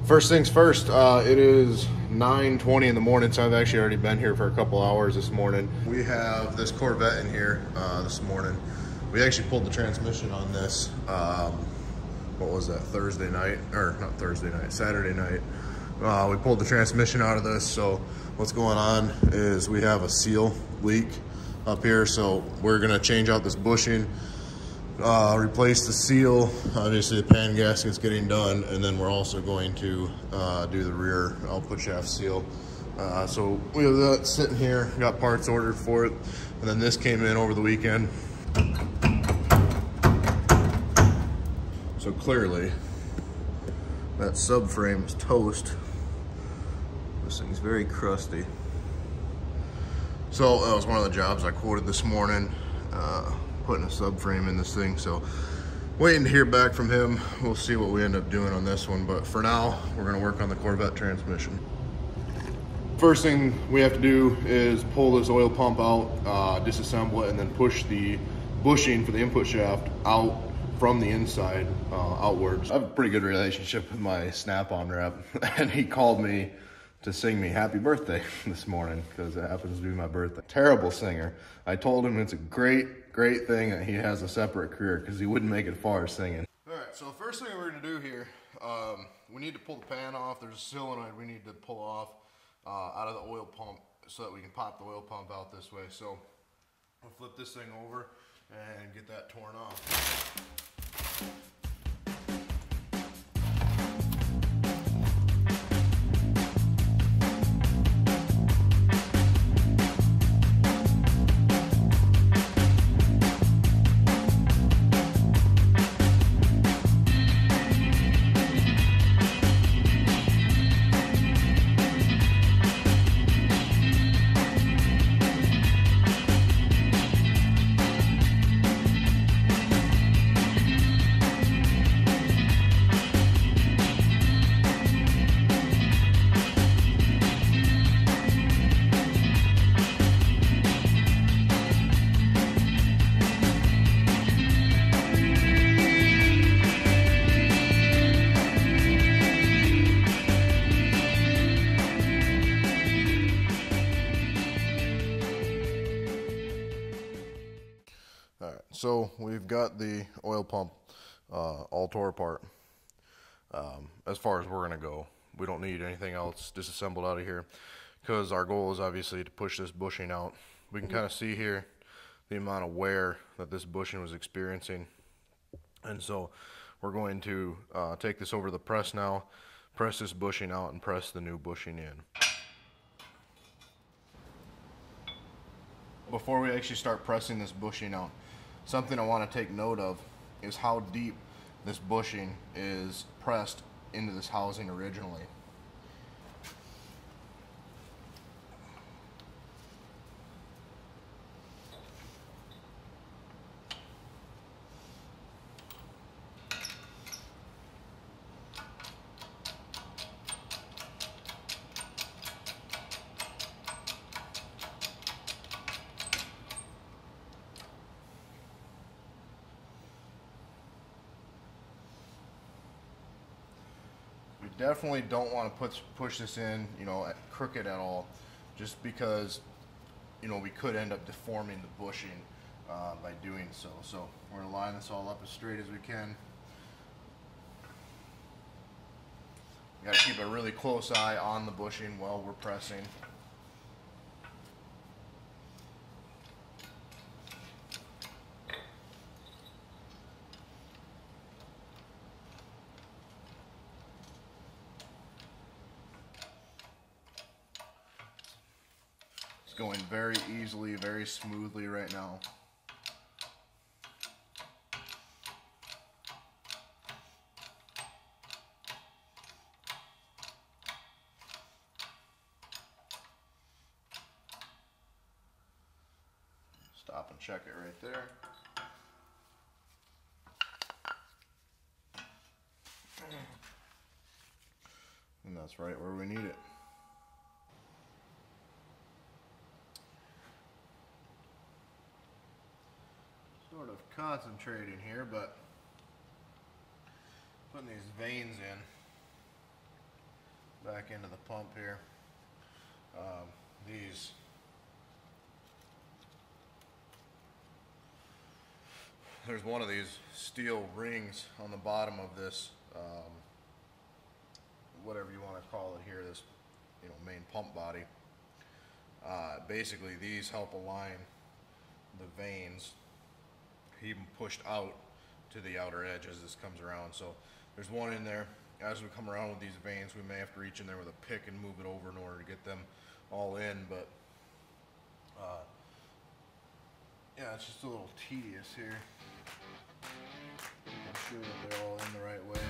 First things first, it is 9:20 in the morning, so I've actually already been here for a couple hours this morning. We have this Corvette in here this morning. We actually pulled the transmission on this, what was that, Thursday night? Or not Thursday night, Saturday night. We pulled the transmission out of this, so what's going on is we have a seal leak up here, so we're gonna change out this bushing, replace the seal. Obviously the pan gasket's getting done, and then we're also going to do the rear output shaft seal. So we have that sitting here, got parts ordered for it, and then this came in over the weekend. So clearly that subframe is toast. This thing's very crusty. So that was one of the jobs I quoted this morning, putting a subframe in this thing. So waiting to hear back from him. We'll see what we end up doing on this one, but for now we're gonna work on the Corvette transmission. First thing we have to do is pull this oil pump out, disassemble it, and then push the bushing for the input shaft out from the inside outwards. I have a pretty good relationship with my Snap-on rep, and he called me to sing me happy birthday this morning because it happens to be my birthday. Terrible singer. I told him it's a great thing that he has a separate career because he wouldn't make it far singing. All right, so first thing we're gonna do here, we need to pull the pan off. There's a solenoid we need to pull off out of the oil pump so that we can pop the oil pump out this way. So I'll flip this thing over and get that torn off. So we've got the oil pump all tore apart. As far as we're gonna go, we don't need anything else disassembled out of here because our goal is obviously to push this bushing out. We can kind of see here the amount of wear that this bushing was experiencing, and so we're going to take this over to the press now, press this bushing out, and press the new bushing in. Before we actually start pressing this bushing out, something I want to take note of is how deep this bushing is pressed into this housing originally. Definitely don't want to push this in, crooked at all, just because, we could end up deforming the bushing by doing so. So we're going to line this all up as straight as we can. We got to keep a really close eye on the bushing while we're pressing. Going very easily, very smoothly right now. Stop and check it right there. And that's right where we need it. Sort of concentrating here, but putting these veins in. back into the pump here. There's one of these steel rings on the bottom of this, whatever you want to call it here, this main pump body. Basically these help align the vanes, even pushed out to the outer edge as this comes around. So there's one in there. As we come around with these vanes, we may have to reach in there with a pick and move it over in order to get them all in, but yeah, it's just a little tedious here. I'm sure that they're all in the right way.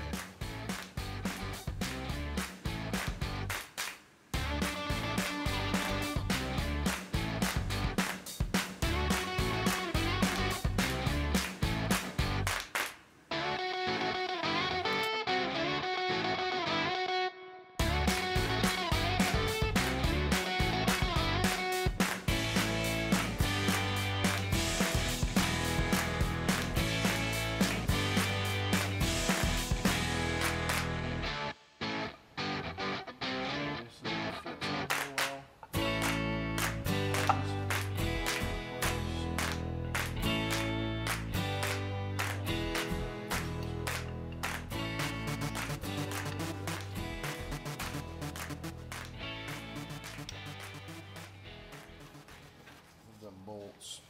Bolts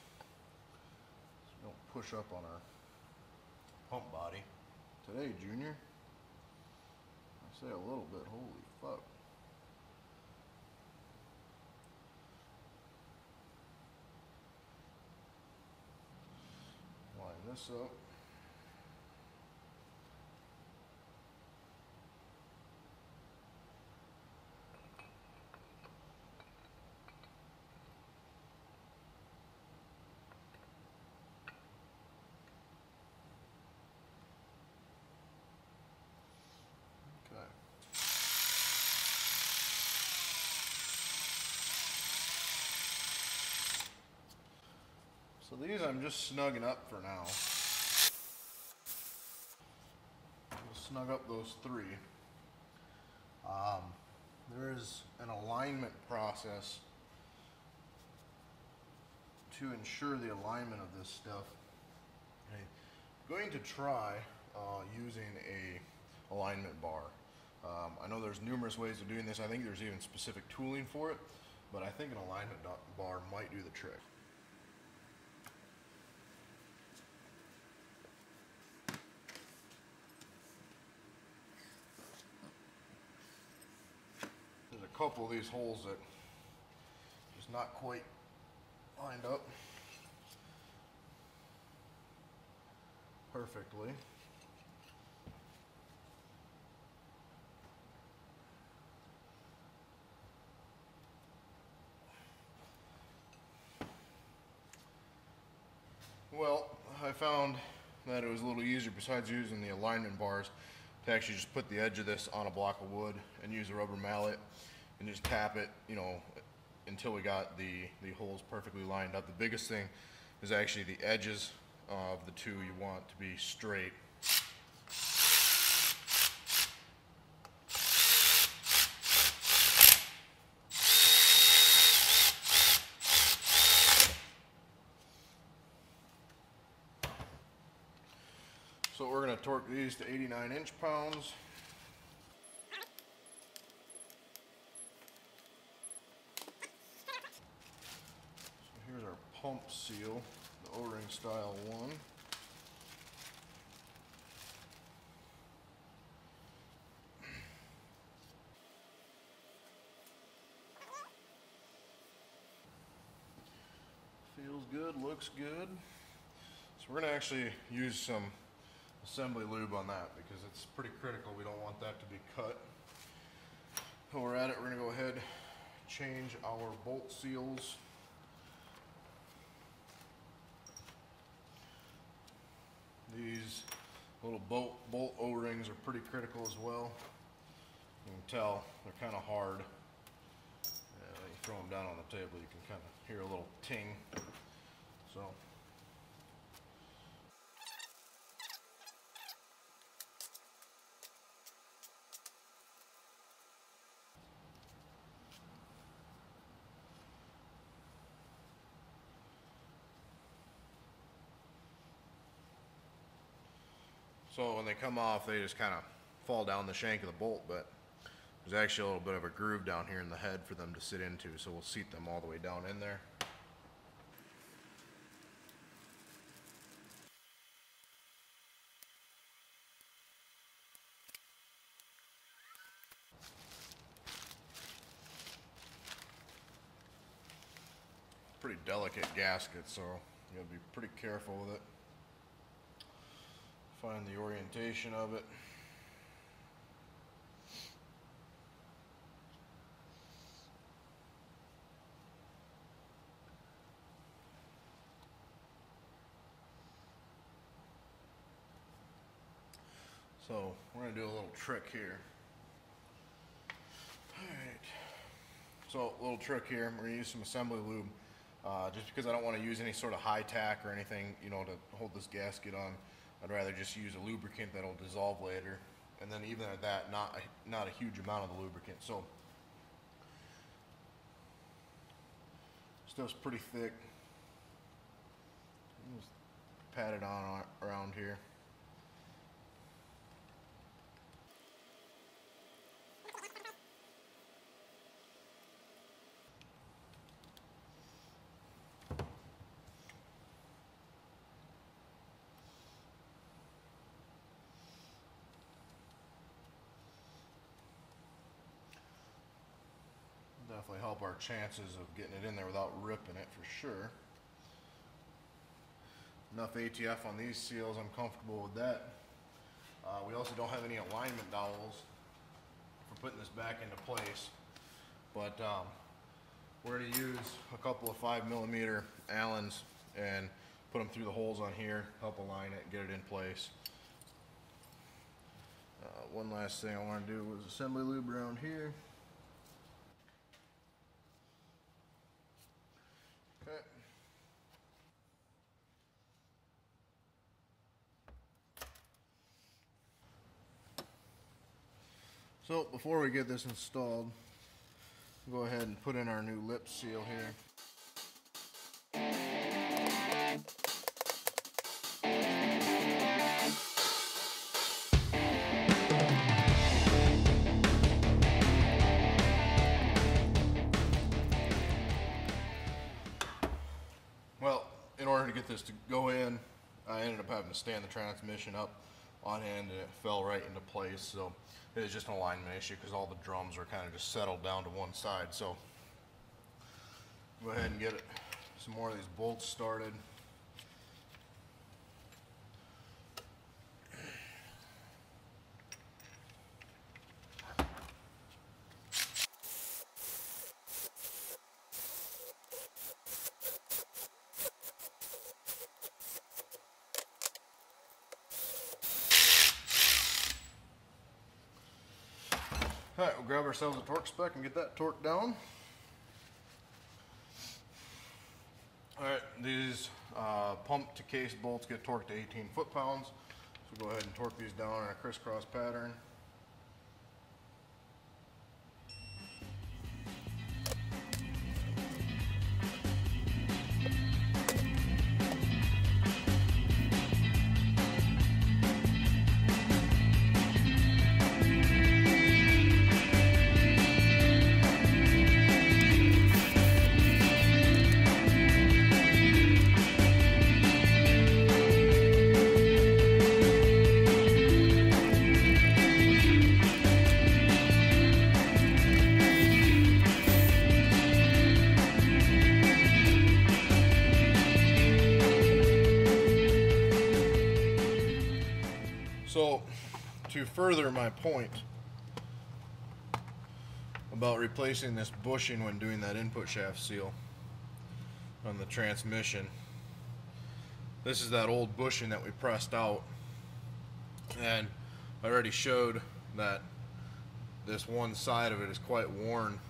don't push up on our pump body. Today, Junior, I say a little bit, holy fuck. Line this up. Okay. So these I'm just snugging up for now. We'll snug up those three. There is an alignment process to ensure the alignment of this stuff. I'm going to try using a alignment bar. I know there's numerous ways of doing this. I think there's even specific tooling for it, but I think an alignment bar might do the trick. There's a couple of these holes that just not quite lined up perfectly. Well, I found that it was a little easier, besides using the alignment bars, to actually just put the edge of this on a block of wood and use a rubber mallet and just tap it, until we got the holes perfectly lined up. The biggest thing is actually the edges of the two you want to be straight. So we're going to torque these to 89 inch-pounds. So here's our pump seal, the O-ring style one. Feels good, looks good. So we're going to actually use some assembly lube on that because it's pretty critical. We don't want that to be cut. While we're at it, we're going to go ahead and change our bolt seals. These little bolt O-rings are pretty critical as well. You can tell they're kind of hard. You throw them down on the table, you can kind of hear a little ting. So So when they come off, they just kind of fall down the shank of the bolt, but there's actually a little bit of a groove down here in the head for them to sit into, so we'll seat them all the way down in there. Pretty delicate gasket, so you gotta be pretty careful with it. Find the orientation of it. So we're gonna do a little trick here. All right. So a little trick here. We're gonna use some assembly lube. Just because I don't want to use any sort of high tack or anything, you know, to hold this gasket on, I'd rather just use a lubricant that'll dissolve later. And then even at that, not a huge amount of the lubricant. So stuff's pretty thick. Just pat it on around here. Definitely help our chances of getting it in there without ripping it for sure. Enough ATF on these seals, I'm comfortable with that. We also don't have any alignment dowels for putting this back into place, but we're going to use a couple of 5mm Allens and put them through the holes on here, help align it, get it in place. One last thing I want to do was assembly lube around here. Okay. So before we get this installed, we'll go ahead and put in our new lip seal here. Well, in order to get this to go in, I ended up having to stand the transmission up on end, and it fell right into place. So it is just an alignment issue because all the drums are kind of just settled down to one side. So go ahead and get it, some more of these bolts started. All right, we'll grab ourselves a torque spec and get that torqued down. All right, these pump to case bolts get torqued to 18 foot-pounds. So go ahead and torque these down in a crisscross pattern. So, to further my point about replacing this bushing when doing that input shaft seal on the transmission, this is that old bushing that we pressed out, and I already showed that this one side of it is quite worn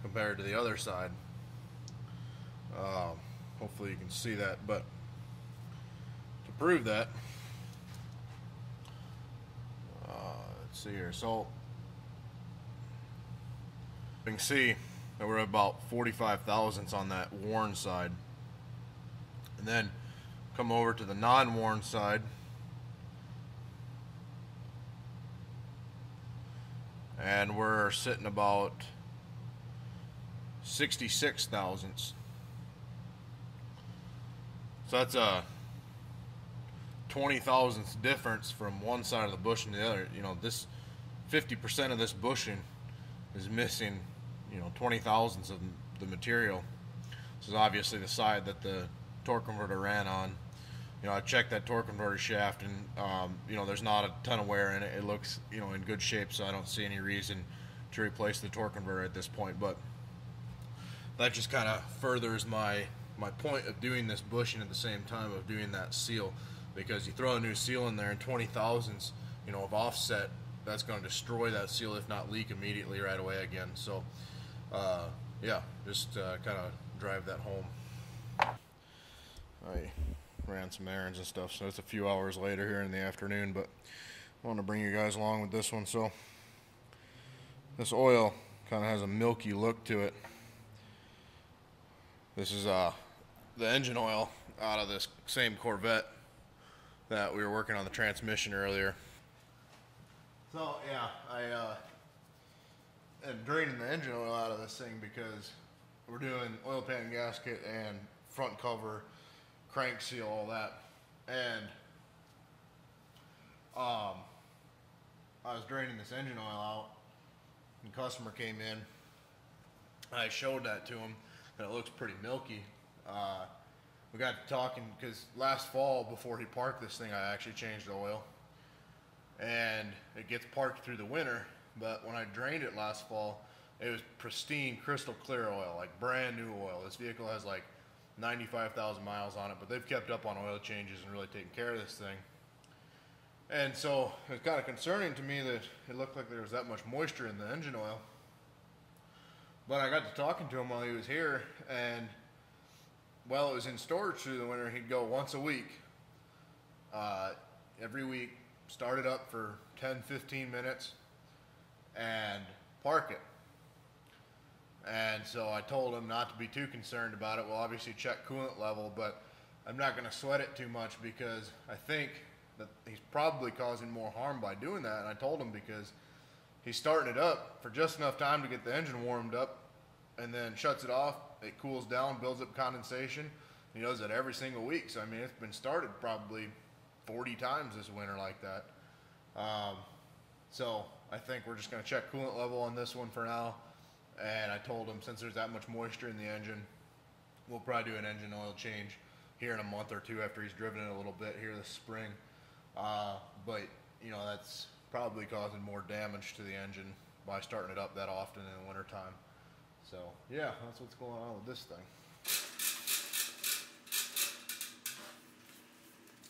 compared to the other side. Hopefully you can see that, but to prove that, let's see here. So you can see that we're about 45 thousandths on that worn side, and then come over to the non-worn side and we're sitting about 66 thousandths. So that's a 20 thousandths difference from one side of the bushing to the other. You know, this 50% of this bushing is missing, you know, 20 thousandths of the material. This is obviously the side that the torque converter ran on. You know, I checked that torque converter shaft, and you know, there's not a ton of wear in it. It looks, you know, in good shape, so I don't see any reason to replace the torque converter at this point. But that just kind of furthers my point of doing this bushing at the same time of doing that seal, because you throw a new seal in there and 20 thousandths, you know, of offset, that's going to destroy that seal, if not leak immediately right away again. So yeah, just kind of drive that home. I ran some errands and stuff, so it's a few hours later here in the afternoon, but I want to bring you guys along with this one. So this oil kind of has a milky look to it. This is the engine oil out of this same Corvette that we were working on the transmission earlier. So yeah, I am draining the engine oil out of this thing because we're doing oil pan gasket and front cover, crank seal, all that. And I was draining this engine oil out, and the customer came in. I showed that to him, and it looks pretty milky. We got to talking because last fall, before he parked this thing, I actually changed the oil, and it gets parked through the winter. But when I drained it last fall, it was pristine, crystal clear oil, like brand new oil. This vehicle has like 95,000 miles on it, but they've kept up on oil changes and really taken care of this thing. And so it's kind of concerning to me that it looked like there was that much moisture in the engine oil. But I got to talking to him while he was here, and while it was in storage through the winter, he'd go once a week, every week, start it up for 10-15 minutes and park it. And so I told him not to be too concerned about it. We'll obviously check coolant level, but I'm not going to sweat it too much, because I think that he's probably causing more harm by doing that. And I told him because he's starting it up for just enough time to get the engine warmed up, and then shuts it off. It cools down, builds up condensation. He does that every single week. So I mean, it's been started probably 40 times this winter like that. So I think we're just going to check coolant level on this one for now. And I told him, since there's that much moisture in the engine, we'll probably do an engine oil change here in a month or two after he's driven it a little bit here this spring. But you know, that's probably causing more damage to the engine by starting it up that often in the wintertime. So yeah, that's what's going on with this thing.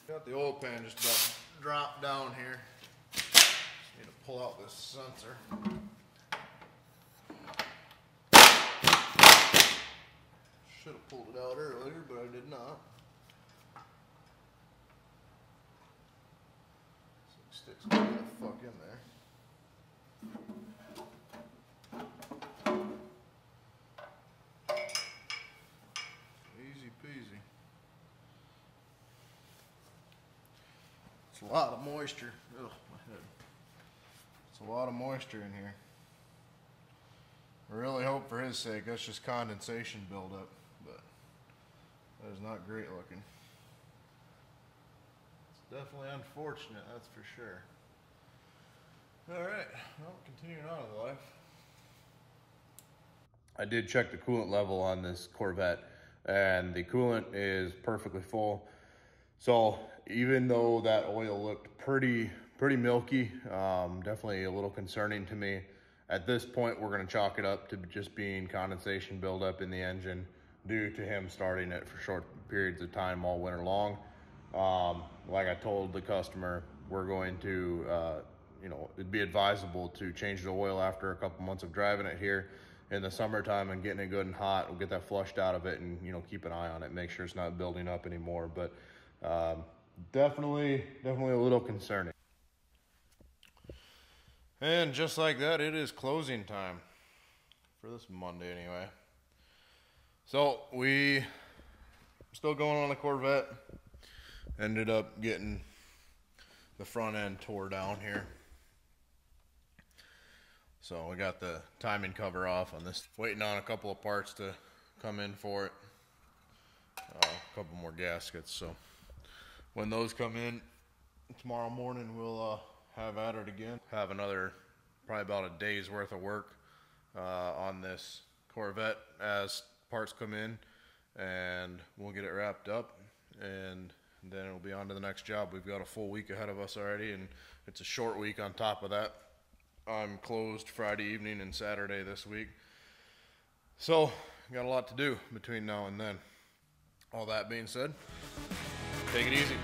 Got the oil pan just about dropped down here. Just need to pull out this sensor. Should have pulled it out earlier, but I did not. So it sticks way the fuck in there. Easy peasy. It's a lot of moisture. Ugh, my head. It's a lot of moisture in here. I really hope for his sake that's just condensation buildup, but that is not great looking. It's definitely unfortunate, that's for sure. Alright, well, continuing on with life. I did check the coolant level on this Corvette, and the coolant is perfectly full. So even though that oil looked pretty milky, definitely a little concerning to me. At this point, we're going to chalk it up to just being condensation buildup in the engine due to him starting it for short periods of time all winter long. Like I told the customer, we're going to, you know, it'd be advisable to change the oil after a couple months of driving it here in the summertime and getting it good and hot. We'll get that flushed out of it and, you know, keep an eye on it, make sure it's not building up anymore. But definitely a little concerning. And just like that, it is closing time for this Monday anyway. So we still going on the Corvette. Ended up getting the front end tore down here. So we got the timing cover off on this. Waiting on a couple of parts to come in for it. A couple more gaskets. So when those come in tomorrow morning, we'll have at it again. Have another probably about a day's worth of work on this Corvette as parts come in, and we'll get it wrapped up, and then it'll be on to the next job. We've got a full week ahead of us already, and it's a short week on top of that. I'm closed Friday evening and Saturday this week, so got a lot to do between now and then. All that being said, take it easy.